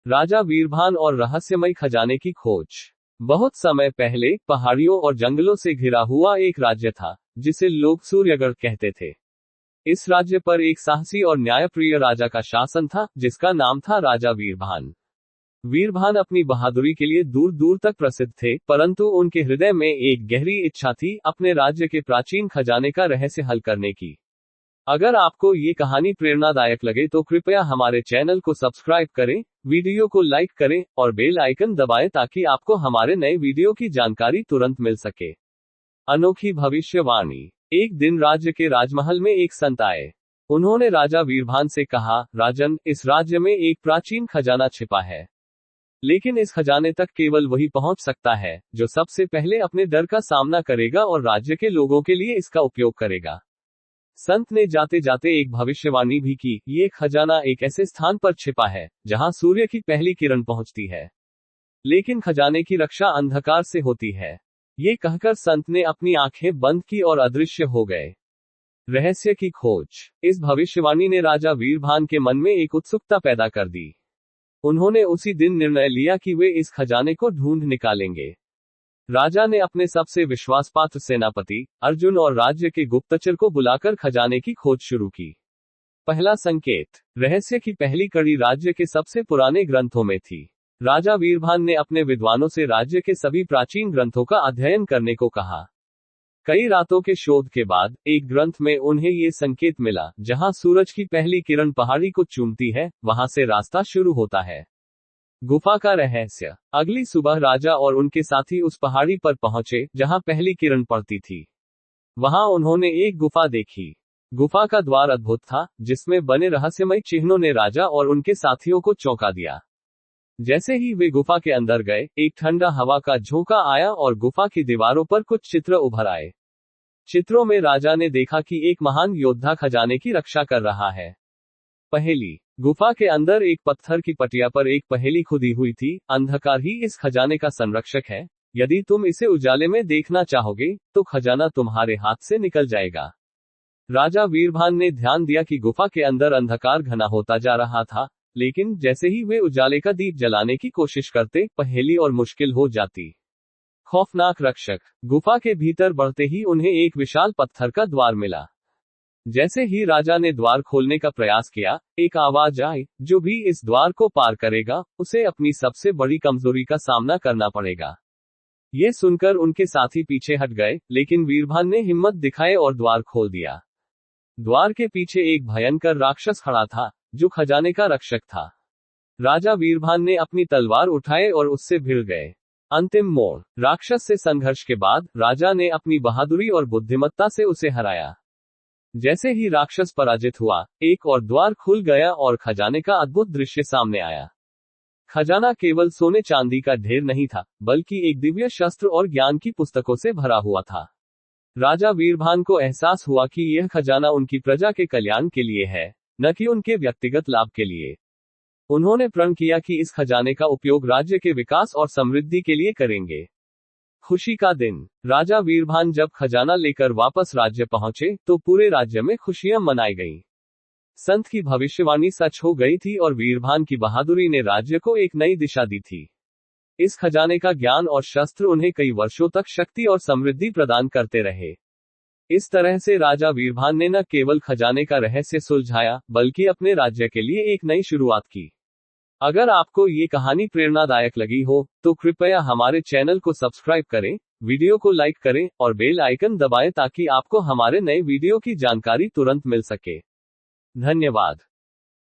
राजा वीरभान और रहस्यमय खजाने की खोज। बहुत समय पहले पहाड़ियों और जंगलों से घिरा हुआ एक राज्य था, जिसे लोग सूर्यगढ़ कहते थे। इस राज्य पर एक साहसी और न्यायप्रिय राजा का शासन था, जिसका नाम था राजा वीरभान। वीरभान अपनी बहादुरी के लिए दूर दूर तक प्रसिद्ध थे, परंतु उनके हृदय में एक गहरी इच्छा थी अपने राज्य के प्राचीन खजाने का रहस्य हल करने की। अगर आपको ये कहानी प्रेरणादायक लगे तो कृपया हमारे चैनल को सब्सक्राइब करें, वीडियो को लाइक करें और बेल आइकन दबाएं ताकि आपको हमारे नए वीडियो की जानकारी तुरंत मिल सके। अनोखी भविष्यवाणी। एक दिन राज्य के राजमहल में एक संत आए। उन्होंने राजा वीरभान से कहा, राजन, इस राज्य में एक प्राचीन खजाना छिपा है, लेकिन इस खजाने तक केवल वही पहुंच सकता है जो सबसे पहले अपने डर का सामना करेगा और राज्य के लोगों के लिए इसका उपयोग करेगा। संत ने जाते जाते एक भविष्यवाणी भी की, ये खजाना एक ऐसे स्थान पर छिपा है जहां सूर्य की पहली किरण पहुंचती है, लेकिन खजाने की रक्षा अंधकार से होती है। ये कहकर संत ने अपनी आंखें बंद की और अदृश्य हो गए। रहस्य की खोज। इस भविष्यवाणी ने राजा वीरभान के मन में एक उत्सुकता पैदा कर दी। उन्होंने उसी दिन निर्णय लिया कि वे इस खजाने को ढूंढ निकालेंगे। राजा ने अपने सबसे विश्वासपात्र सेनापति अर्जुन और राज्य के गुप्तचर को बुलाकर खजाने की खोज शुरू की। पहला संकेत। रहस्य की पहली कड़ी राज्य के सबसे पुराने ग्रंथों में थी। राजा वीरभान ने अपने विद्वानों से राज्य के सभी प्राचीन ग्रंथों का अध्ययन करने को कहा। कई रातों के शोध के बाद एक ग्रंथ में उन्हें ये संकेत मिला, जहां सूरज की पहली किरण पहाड़ी को चूमती है, वहां से रास्ता शुरू होता है। गुफा का रहस्य। अगली सुबह राजा और उनके साथी उस पहाड़ी पर पहुंचे जहां पहली किरण पड़ती थी। वहां उन्होंने एक गुफा देखी। गुफा का द्वार अद्भुत था, जिसमें बने रहस्यमय चिन्हों ने राजा और उनके साथियों को चौंका दिया। जैसे ही वे गुफा के अंदर गए, एक ठंडा हवा का झोंका आया और गुफा की दीवारों पर कुछ चित्र उभर आए। चित्रों में राजा ने देखा कि एक महान योद्धा खजाने की रक्षा कर रहा है। पहेली। गुफा के अंदर एक पत्थर की पटिया पर एक पहेली खुदी हुई थी, अंधकार ही इस खजाने का संरक्षक है। यदि तुम इसे उजाले में देखना चाहोगे, तो खजाना तुम्हारे हाथ से निकल जाएगा। राजा वीरभान ने ध्यान दिया कि गुफा के अंदर अंधकार घना होता जा रहा था, लेकिन जैसे ही वे उजाले का दीप जलाने की कोशिश करते, पहेली और मुश्किल हो जाती। खौफनाक रक्षक। गुफा के भीतर बढ़ते ही उन्हें एक विशाल पत्थर का द्वार मिला। जैसे ही राजा ने द्वार खोलने का प्रयास किया, एक आवाज आई, जो भी इस द्वार को पार करेगा, उसे अपनी सबसे बड़ी कमजोरी का सामना करना पड़ेगा। ये सुनकर उनके साथी पीछे हट गए, लेकिन वीरभान ने हिम्मत दिखाए और द्वार खोल दिया। द्वार के पीछे एक भयंकर राक्षस खड़ा था, जो खजाने का रक्षक था। राजा वीरभान ने अपनी तलवार उठाए और उससे भिड़ गए। अंतिम मोड़। राक्षस से संघर्ष के बाद राजा ने अपनी बहादुरी और बुद्धिमत्ता से उसे हराया। जैसे ही राक्षस पराजित हुआ, एक और द्वार खुल गया और खजाने का अद्भुत दृश्य सामने आया। खजाना केवल सोने चांदी का ढेर नहीं था, बल्कि एक दिव्य शस्त्र और ज्ञान की पुस्तकों से भरा हुआ था। राजा वीरभान को एहसास हुआ कि यह खजाना उनकी प्रजा के कल्याण के लिए है, न कि उनके व्यक्तिगत लाभ के लिए। उन्होंने प्रण किया कि इस खजाने का उपयोग राज्य के विकास और समृद्धि के लिए करेंगे। खुशी का दिन। राजा वीरभान जब खजाना लेकर वापस राज्य पहुंचे, तो पूरे राज्य में खुशियां मनाई गईं। संत की भविष्यवाणी सच हो गई थी और वीरभान की बहादुरी ने राज्य को एक नई दिशा दी थी। इस खजाने का ज्ञान और शस्त्र उन्हें कई वर्षों तक शक्ति और समृद्धि प्रदान करते रहे। इस तरह से राजा वीरभान ने न केवल खजाने का रहस्य सुलझाया, बल्कि अपने राज्य के लिए एक नई शुरुआत की। अगर आपको ये कहानी प्रेरणादायक लगी हो, तो कृपया हमारे चैनल को सब्सक्राइब करें, वीडियो को लाइक करें और बेल आइकन दबाएं ताकि आपको हमारे नए वीडियो की जानकारी तुरंत मिल सके। धन्यवाद।